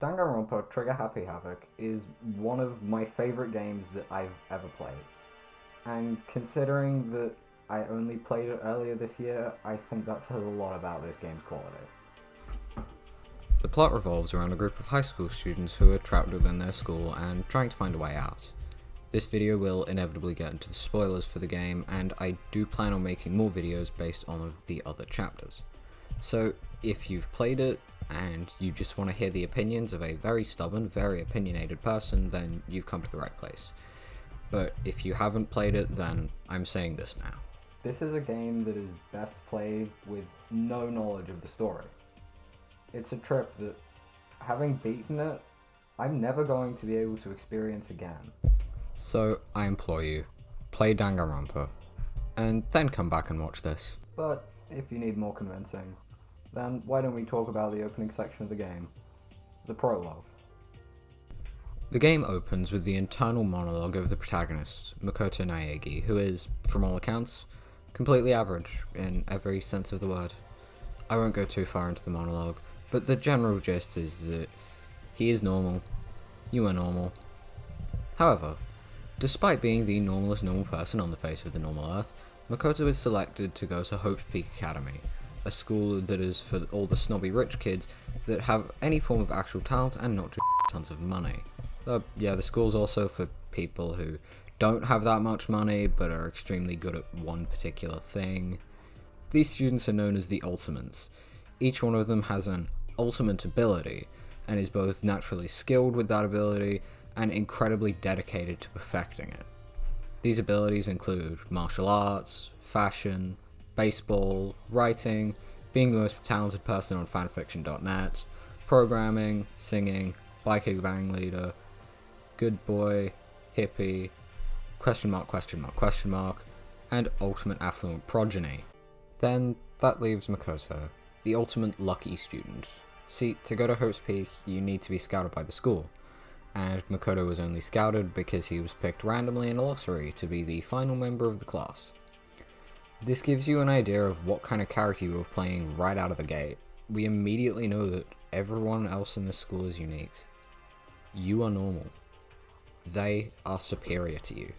Danganronpa Trigger Happy Havoc is one of my favourite games that I've ever played. And considering that I only played it earlier this year, I think that says a lot about this game's quality. The plot revolves around a group of high school students who are trapped within their school and trying to find a way out. This video will inevitably get into the spoilers for the game, and I do plan on making more videos based on the other chapters. So if you've played it, and you just want to hear the opinions of a very stubborn, very opinionated person, then you've come to the right place. But if you haven't played it, then I'm saying this now. This is a game that is best played with no knowledge of the story. It's a trip that, having beaten it, I'm never going to be able to experience again. So I implore you, play Danganronpa, and then come back and watch this. But if you need more convincing, then why don't we talk about the opening section of the game, the prologue. The game opens with the internal monologue of the protagonist, Makoto Naegi, who is, from all accounts, completely average in every sense of the word. I won't go too far into the monologue, but the general gist is that he is normal, you are normal. However, despite being the normalest normal person on the face of the normal earth, Makoto is selected to go to Hope's Peak Academy, a school that is for all the snobby rich kids that have any form of actual talent and not just tons of money. The school's also for people who don't have that much money but are extremely good at one particular thing. These students are known as the Ultimates. Each one of them has an ultimate ability and is both naturally skilled with that ability and incredibly dedicated to perfecting it. These abilities include martial arts, fashion, baseball, writing, being the most talented person on fanfiction.net, programming, singing, biking bang leader, good boy, hippie, question mark, and ultimate affluent progeny. Then that leaves Makoto, the ultimate lucky student. See, to go to Hope's Peak, you need to be scouted by the school, and Makoto was only scouted because he was picked randomly in a lottery to be the final member of the class. This gives you an idea of what kind of character you were playing right out of the gate. We immediately know that everyone else in this school is unique. You are normal. They are superior to you.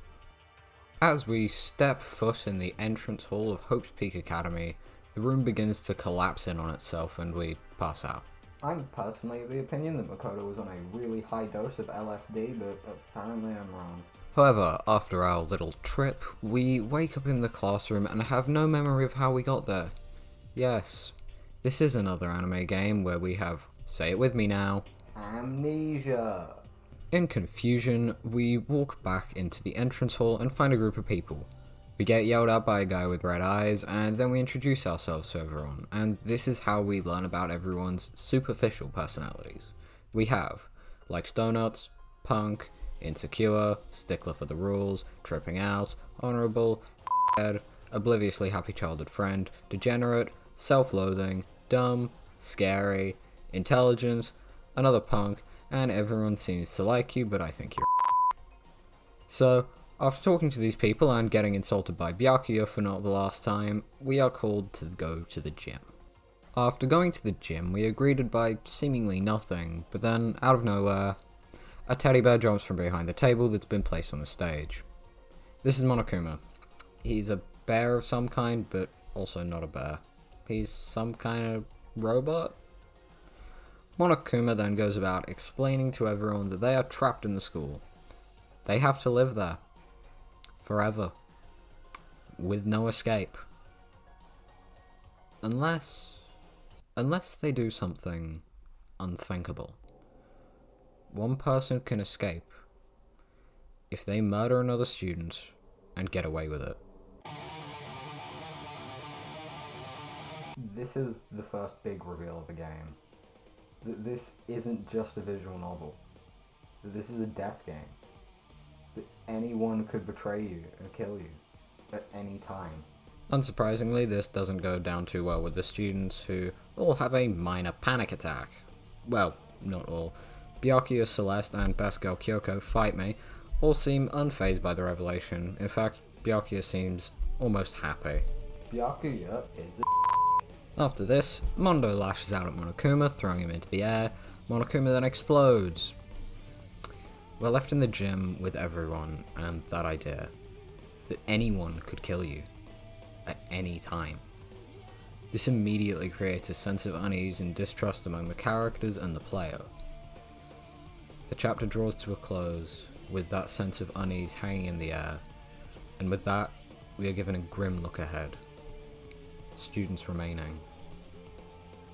As we step foot in the entrance hall of Hope's Peak Academy, the room begins to collapse in on itself and we pass out. I'm personally of the opinion that Makoto was on a really high dose of LSD, but apparently I'm wrong. However, after our little trip, we wake up in the classroom and have no memory of how we got there. Yes, this is another anime game where we have, say it with me now, amnesia. In confusion, we walk back into the entrance hall and find a group of people. We get yelled at by a guy with red eyes, and then we introduce ourselves to everyone, and this is how we learn about everyone's superficial personalities. We have, likes donuts, punk, insecure, stickler for the rules, tripping out, honourable, head, obliviously happy childhood friend, degenerate, self-loathing, dumb, scary, intelligent, another punk, and everyone seems to like you, but I think you're So, after talking to these people and getting insulted by Byakuya for not the last time, we are called to go to the gym. After going to the gym, we are greeted by seemingly nothing, but then, out of nowhere, a teddy bear jumps from behind the table that's been placed on the stage. This is Monokuma. He's a bear of some kind, but also not a bear. He's some kind of robot? Monokuma then goes about explaining to everyone that they are trapped in the school. They have to live there. Forever. With no escape. Unless they do something unthinkable. One person can escape if they murder another student and get away with it. This is the first big reveal of the game. This isn't just a visual novel. This is a death game. That anyone could betray you and kill you at any time. Unsurprisingly, this doesn't go down too well with the students, who all have a minor panic attack. Well, not all. Byakuya, Celeste, and best girl Kyoko, Fight Me, all seem unfazed by the revelation. In fact, Byakuya seems almost happy. Byakuya is a After this, Mondo lashes out at Monokuma, throwing him into the air. Monokuma then explodes. We're left in the gym with everyone and that idea that anyone could kill you at any time. This immediately creates a sense of unease and distrust among the characters and the player. The chapter draws to a close with that sense of unease hanging in the air, and with that, we are given a grim look ahead. Students remaining.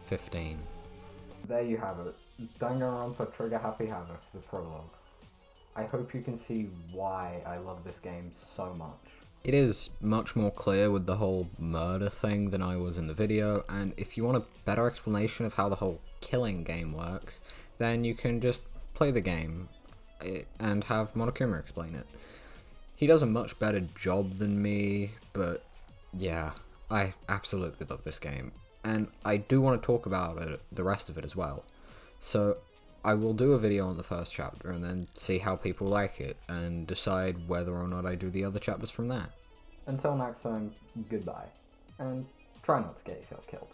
15. There you have it. Danganronpa Trigger Happy Havoc, the prologue. I hope you can see why I love this game so much. It is much more clear with the whole murder thing than I was in the video, and if you want a better explanation of how the whole killing game works, then you can just play the game and have Monokuma explain it. He does a much better job than me, but yeah, I absolutely love this game, and I do want to talk about the rest of it as well. So I will do a video on the first chapter and then see how people like it and decide whether or not I do the other chapters from that. Until next time, goodbye, and try not to get yourself killed.